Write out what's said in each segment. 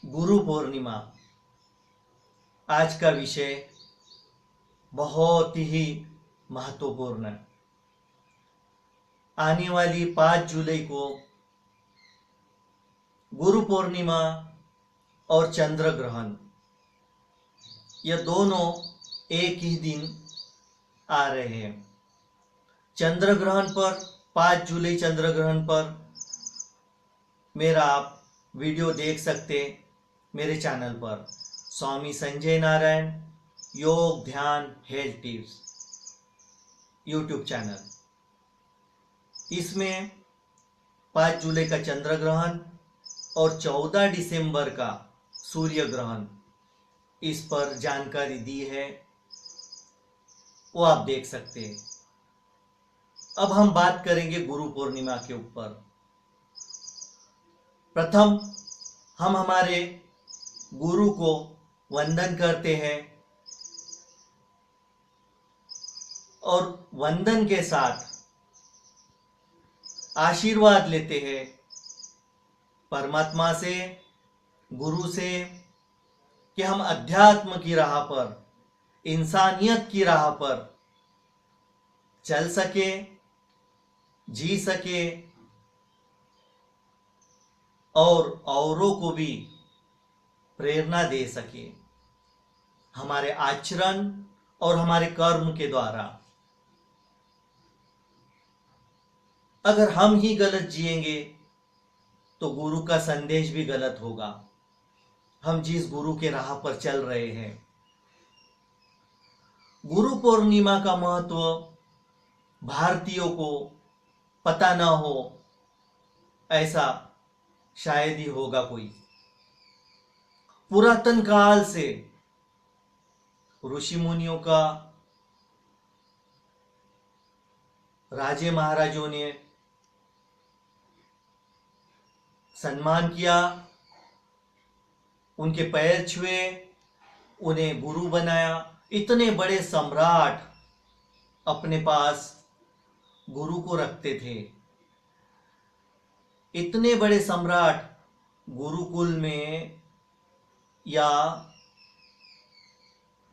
गुरु पूर्णिमा आज का विषय बहुत ही महत्वपूर्ण है। आने वाली 5 जुलाई को गुरु पूर्णिमा और चंद्र ग्रहण यह दोनों एक ही दिन आ रहे हैं। चंद्र ग्रहण पर 5 जुलाई चंद्र ग्रहण पर मेरा आप वीडियो देख सकते मेरे चैनल पर स्वामी संजय नारायण योग ध्यान हेल्थ टिप्स यूट्यूब चैनल। इसमें 5 जुलाई का चंद्र ग्रहण और 14 दिसंबर का सूर्य ग्रहण इस पर जानकारी दी है, वो आप देख सकते हैं। अब हम बात करेंगे गुरु पूर्णिमा के ऊपर। प्रथम हम हमारे गुरु को वंदन करते हैं और वंदन के साथ आशीर्वाद लेते हैं परमात्मा से, गुरु से, कि हम अध्यात्म की राह पर, इंसानियत की राह पर चल सके, जी सके और औरों को भी प्रेरणा दे सके हमारे आचरण और हमारे कर्म के द्वारा। अगर हम ही गलत जिएंगे तो गुरु का संदेश भी गलत होगा। हम जिस गुरु के राह पर चल रहे हैं, गुरु पूर्णिमा का महत्व भारतीयों को पता ना हो ऐसा शायद ही होगा कोई। पुरातन काल से ऋषि मुनियों का, राजे महाराजों ने सम्मान किया, उनके पैर छुए, उन्हें गुरु बनाया। इतने बड़े सम्राट अपने पास गुरु को रखते थे। इतने बड़े सम्राट गुरुकुल में या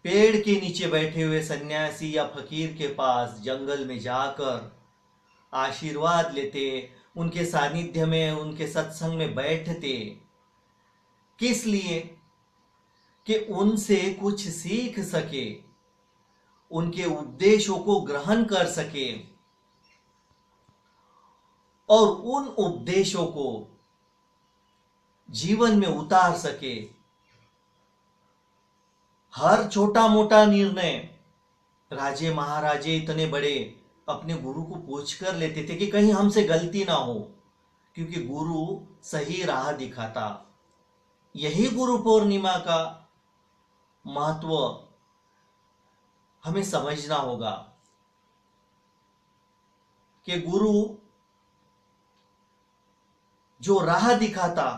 पेड़ के नीचे बैठे हुए सन्यासी या फकीर के पास जंगल में जाकर आशीर्वाद लेते, उनके सानिध्य में, उनके सत्संग में बैठते। किस लिए? कि उनसे कुछ सीख सके, उनके उपदेशों को ग्रहण कर सके और उन उपदेशों को जीवन में उतार सके। हर छोटा मोटा निर्णय राजे महाराजे इतने बड़े अपने गुरु को पूछ कर लेते थे कि कहीं हमसे गलती ना हो, क्योंकि गुरु सही राह दिखाता। यही गुरु पूर्णिमा का महत्व हमें समझना होगा कि गुरु जो राह दिखाता,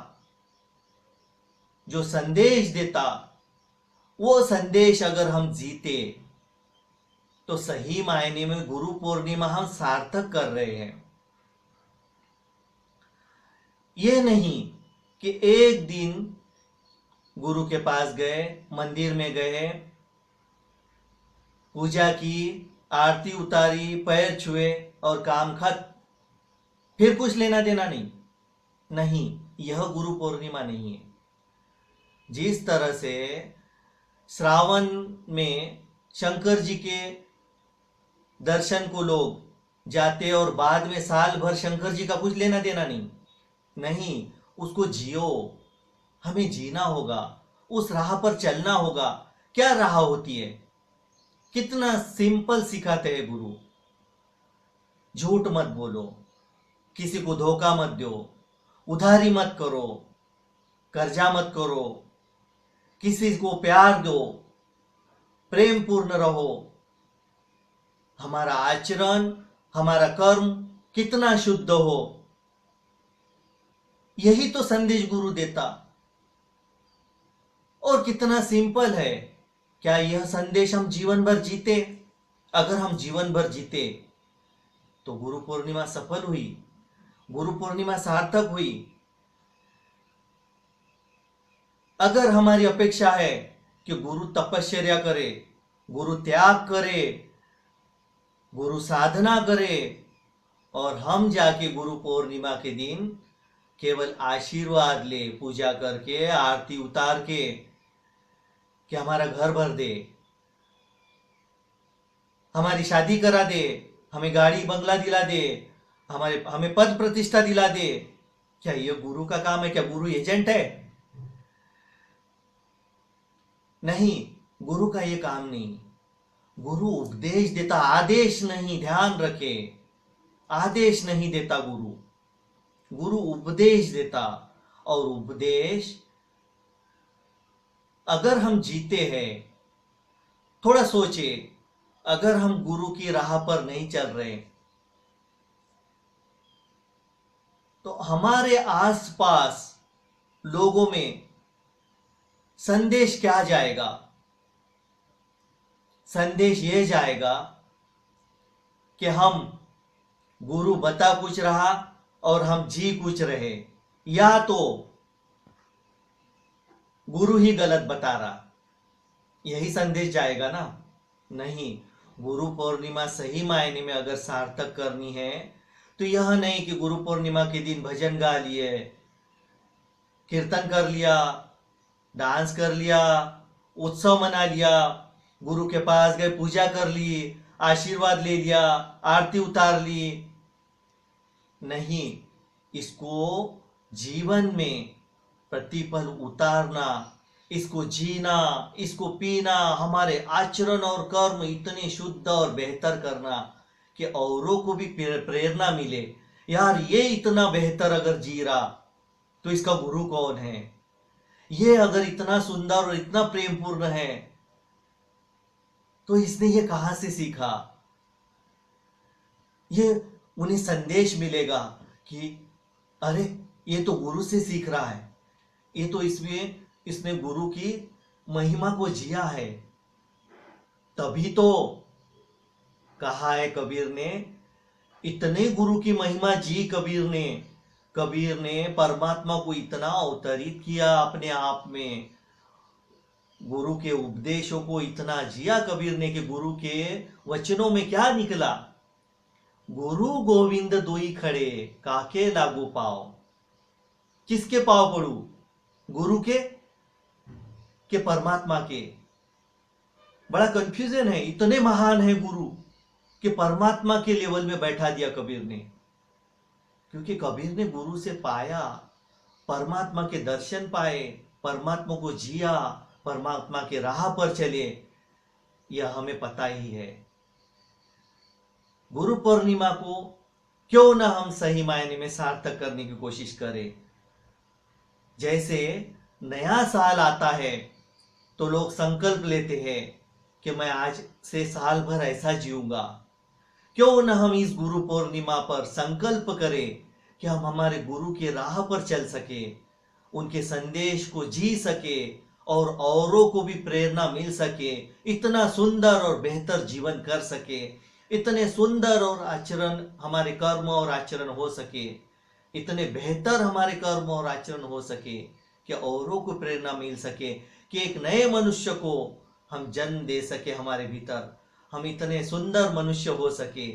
जो संदेश देता, वो संदेश अगर हम जीते तो सही मायने में गुरु पूर्णिमा हम सार्थक कर रहे हैं। ये नहीं कि एक दिन गुरु के पास गए, मंदिर में गए, पूजा की, आरती उतारी, पैर छुए और काम खत्म, फिर कुछ लेना देना नहीं। यह गुरु पूर्णिमा नहीं है। जिस तरह से श्रावण में शंकर जी के दर्शन को लोग जाते और बाद में साल भर शंकर जी का कुछ लेना देना नहीं, उसको जियो। हमें जीना होगा, उस राह पर चलना होगा। क्या राह होती है? कितना सिंपल सिखाते हैं गुरु। झूठ मत बोलो, किसी को धोखा मत दो, उधारी मत करो, कर्जा मत करो, किसी को प्यार दो, प्रेम पूर्ण रहो। हमारा आचरण, हमारा कर्म कितना शुद्ध हो, यही तो संदेश गुरु देता। और कितना सिंपल है। क्या यह संदेश हम जीवन भर जीते? अगर हम जीवन भर जीते तो गुरु पूर्णिमा सफल हुई, गुरु पूर्णिमा सार्थक हुई। अगर हमारी अपेक्षा है कि गुरु तपश्चर्या करे, गुरु त्याग करे, गुरु साधना करे और हम जाके गुरु पूर्णिमा के दिन केवल आशीर्वाद ले, पूजा करके आरती उतार के, कि हमारा घर भर दे, हमारी शादी करा दे, हमें गाड़ी बंगला दिला दे, हमें पद प्रतिष्ठा दिला दे, क्या ये गुरु का काम है? क्या गुरु एजेंट है? नहीं, गुरु का ये काम नहीं। गुरु उपदेश देता, आदेश नहीं, ध्यान रखे, आदेश नहीं देता गुरु, गुरु उपदेश देता। और उपदेश अगर हम जीते हैं, थोड़ा सोचे, अगर हम गुरु की राह पर नहीं चल रहे तो हमारे आसपास लोगों में संदेश क्या जाएगा? संदेश ये जाएगा कि हम गुरु बता कुछ रहा और हम जी कुछ रहे, या तो गुरु ही गलत बता रहा, यही संदेश जाएगा ना? नहीं, गुरु पूर्णिमा सही मायने में अगर सार्थक करनी है तो यह नहीं कि गुरु पूर्णिमा के दिन भजन गा लिए, कीर्तन कर लिया, डांस कर लिया, उत्सव मना लिया, गुरु के पास गए, पूजा कर ली, आशीर्वाद ले लिया, आरती उतार ली। नहीं, इसको जीवन में प्रतिपल उतारना, इसको जीना, इसको पीना, हमारे आचरण और कर्म इतने शुद्ध और बेहतर करना कि औरों को भी प्रेरणा मिले, यार ये इतना बेहतर अगर जी रहा तो इसका गुरु कौन है? ये अगर इतना सुंदर और इतना प्रेमपूर्ण है तो इसने ये कहां से सीखा? ये उन्हें संदेश मिलेगा कि अरे ये तो गुरु से सीख रहा है, ये तो इसने गुरु की महिमा को जिया है। तभी तो कहा है कबीर ने, इतने गुरु की महिमा जी कबीर ने परमात्मा को इतना अवतरित किया अपने आप में, गुरु के उपदेशों को इतना जिया कबीर ने कि गुरु के वचनों में क्या निकला? गुरु गोविंद दुई खड़े, काके लागू पाओ। किसके पाव पड़ू? गुरु के परमात्मा के? बड़ा कंफ्यूजन है, इतने महान है गुरु कि परमात्मा के लेवल में बैठा दिया कबीर ने, क्योंकि कबीर ने गुरु से पाया, परमात्मा के दर्शन पाए, परमात्मा को जिया, परमात्मा के राह पर चले। यह हमें पता ही है। गुरु पूर्णिमा को क्यों ना हम सही मायने में सार्थक करने की कोशिश करें। जैसे नया साल आता है तो लोग संकल्प लेते हैं कि मैं आज से साल भर ऐसा जीऊंगा। क्यों न हम इस गुरु पूर्णिमा पर संकल्प करें कि हम हमारे गुरु के राह पर चल सके, उनके संदेश को जी सके और औरों को भी प्रेरणा मिल सके, इतना सुंदर और बेहतर जीवन कर सके, इतने सुंदर और आचरण हमारे कर्म और आचरण हो सके, इतने बेहतर हमारे कर्म और आचरण हो सके कि औरों को प्रेरणा मिल सके, कि एक नए मनुष्य को हम जन्म दे सके हमारे भीतर, हम इतने सुंदर मनुष्य हो सके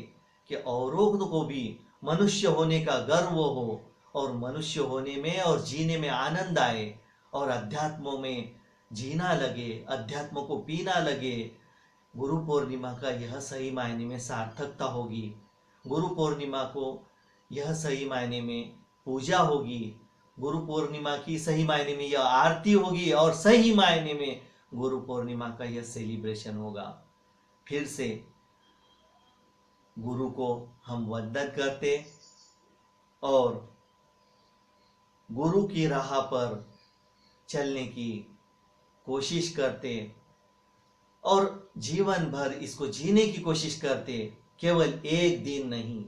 कि औरों को भी मनुष्य होने का गर्व हो और मनुष्य होने में और जीने में आनंद आए और अध्यात्मों में जीना लगे, अध्यात्म को पीना लगे। गुरु पूर्णिमा का यह सही मायने में सार्थकता होगी। गुरु पूर्णिमा को यह सही मायने में पूजा होगी। गुरु पूर्णिमा की सही मायने में यह आरती होगी और सही मायने में गुरु पूर्णिमा का यह सेलिब्रेशन होगा। फिर से गुरु को हम वंदन करते और गुरु की राह पर चलने की कोशिश करते और जीवन भर इसको जीने की कोशिश करते, केवल एक दिन नहीं,